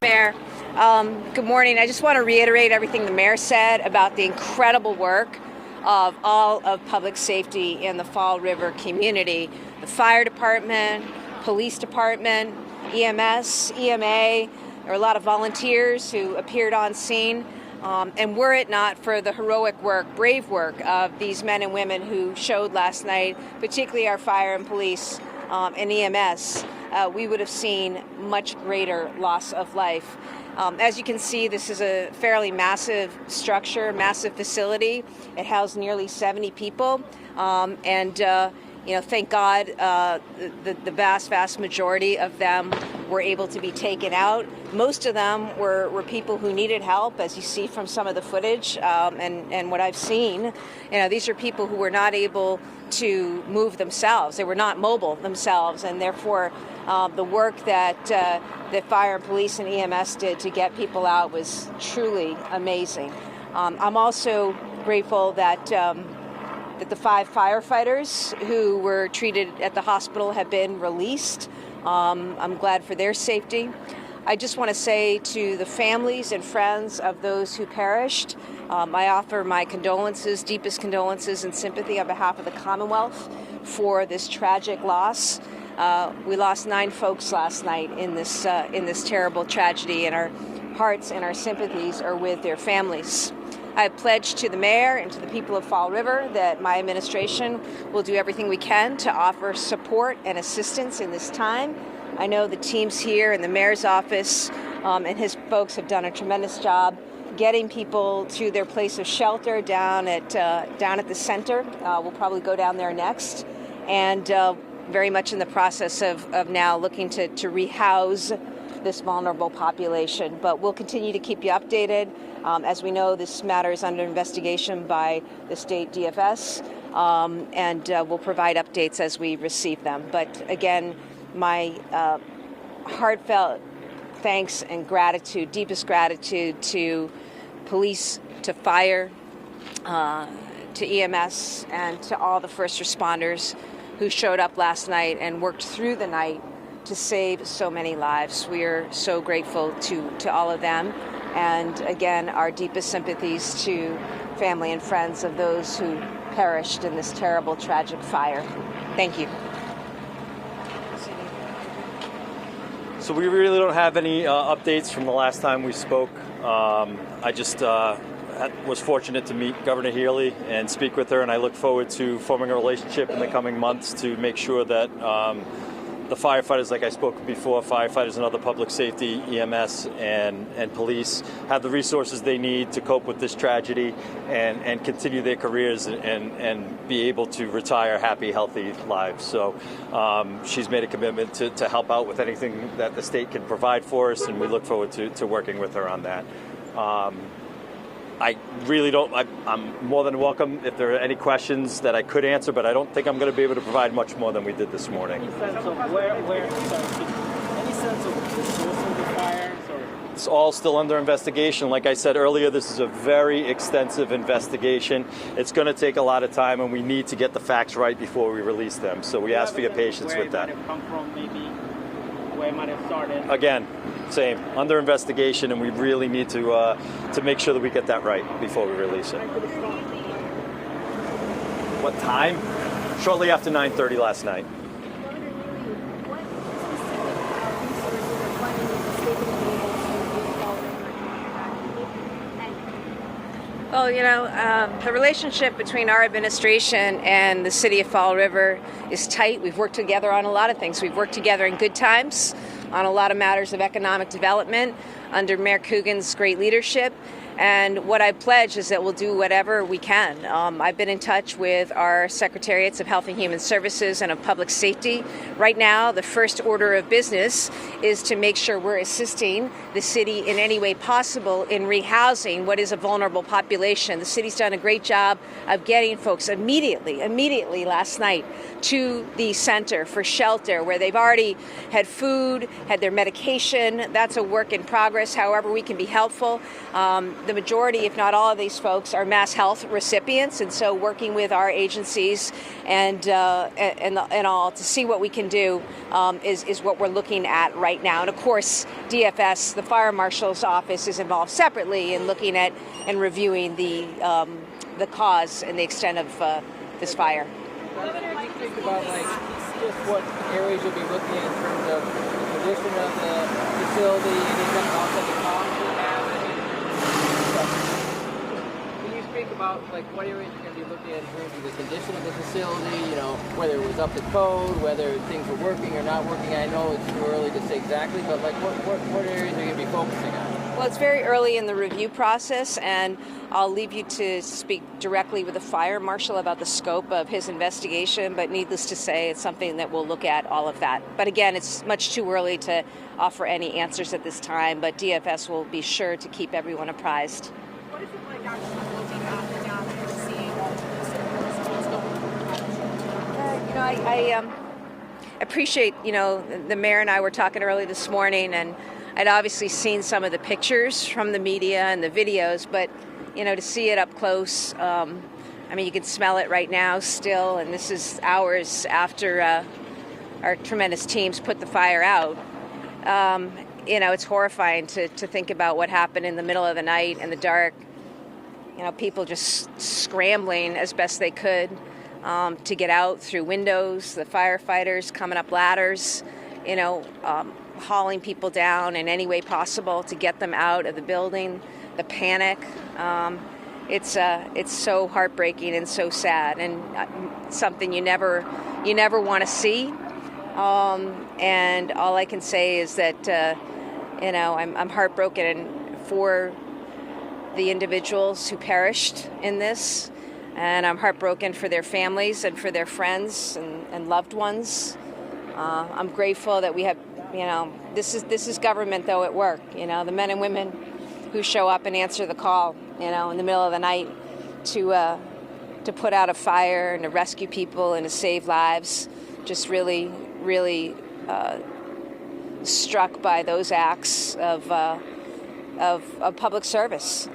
Mayor. Good morning. I just want to reiterate everything the mayor said about the incredible work of all of public safety in the Fall River community. The fire department, police department, EMS, EMA. There were a lot of volunteers who appeared on scene. And were it not for the heroic work, brave work of these men and women who showed last night, particularly our fire and police and EMS, we would have seen much greater loss of life. As you can see, this is a fairly massive structure, massive facility. It housed nearly 70 people, thank God the vast majority of them were able to be taken out. Most of them were people who needed help, as you see from some of the footage and what I've seen. These are people who were not able to move themselves. They were not mobile themselves, and therefore the work that the fire and police and EMS did to get people out was truly amazing. I'm also grateful that the 5 firefighters who were treated at the hospital have been released. I'm glad for their safety. I just want to say to the families and friends of those who perished, I offer my condolences, deepest condolences and sympathy on behalf of the Commonwealth for this tragic loss. We lost 9 folks last night in this terrible tragedy, and our hearts and our sympathies are with their families. I have pledged to the mayor and to the people of Fall River that my administration will do everything we can to offer support and assistance in this time. I know the teams here in the mayor's office and his folks have done a tremendous job getting people to their place of shelter down at the center. We'll probably go down there next, and very much in the process of now looking to rehouse this vulnerable population. But we'll continue to keep you updated. As we know, this matter is under investigation by the state DFS, and we'll provide updates as we receive them. But again, my heartfelt thanks and gratitude, deepest gratitude to police, to fire, to EMS, and to all the first responders who showed up last night and worked through the night to save so many lives. We are so grateful to all of them. And again, our deepest sympathies to family and friends of those who perished in this terrible, tragic fire. Thank you. So we really don't have any updates from the last time we spoke. I just was fortunate to meet Governor Healey and speak with her, and I look forward to forming a relationship in the coming months to make sure that the firefighters, like I spoke before, firefighters and other public safety, EMS and police, have the resources they need to cope with this tragedy and continue their careers and be able to retire happy, healthy lives. So she's made a commitment to help out with anything that the state can provide for us, and we look forward to working with her on that. I really don't. I'm more than welcome if there are any questions that I could answer, but I don't think I'm going to be able to provide much more than we did this morning. Any sense of any sense of the source of the fires? It's all still under investigation. Like I said earlier, this is a very extensive investigation. It's going to take a lot of time, and we need to get the facts right before we release them. So we ask for your patience with that. Where it might have come from, maybe where it might have started. Again, same, under investigation, and we really need to make sure that we get that right before we release it. What time? Shortly after 9:30 last night. Well, the relationship between our administration and the city of Fall River is tight. We've worked together on a lot of things. We've worked together in good times on a lot of matters of economic development under Mayor Coogan's great leadership. And what I pledge is that we'll do whatever we can. I've been in touch with our Secretariats of Health and Human Services and of Public Safety. Right now, the first order of business is to make sure we're assisting the city in any way possible in rehousing what is a vulnerable population. The city's done a great job of getting folks immediately last night to the center for shelter, where they've already had food had their medication. That's a work in progress. However, we can be helpful. The majority, if not all of these folks, are mass health recipients, and so working with our agencies and all to see what we can do is what we're looking at right now. And of course, DFS, the Fire Marshal's office, is involved separately in looking at and reviewing the cause and the extent of this fire. What do you think about just what areas you'll be looking at in terms of the condition of the facility, any kind of offsetting costs you have? Can you speak about what areas you're going to be looking at in terms of the condition of the facility? Whether it was up to code, whether things were working or not working. I know it's too early to say exactly, but what areas are you going to be focusing on? Well, it's very early in the review process, and I'll leave you to speak directly with the fire marshal about the scope of his investigation, but needless to say, it's something that we'll look at all of that. But again, it's much too early to offer any answers at this time, but DFS will be sure to keep everyone apprised. What is it like actually looking at the damage and seeing what's going on? I appreciate, the mayor and I were talking early this morning, and I'd obviously seen some of the pictures from the media and the videos, but, to see it up close, you can smell it right now still, and this is hours after our tremendous teams put the fire out. It's horrifying to think about what happened in the middle of the night in the dark. People just scrambling as best they could to get out through windows, the firefighters coming up ladders, hauling people down in any way possible to get them out of the building. The panic, it's so heartbreaking and so sad, and something you never want to see. And all I can say is that I'm heartbroken for the individuals who perished in this, and I'm heartbroken for their families and for their friends and loved ones. I'm grateful that we have, this is government though at work. The men and women who show up and answer the call, in the middle of the night to put out a fire and to rescue people and to save lives. Just really, really struck by those acts of public service.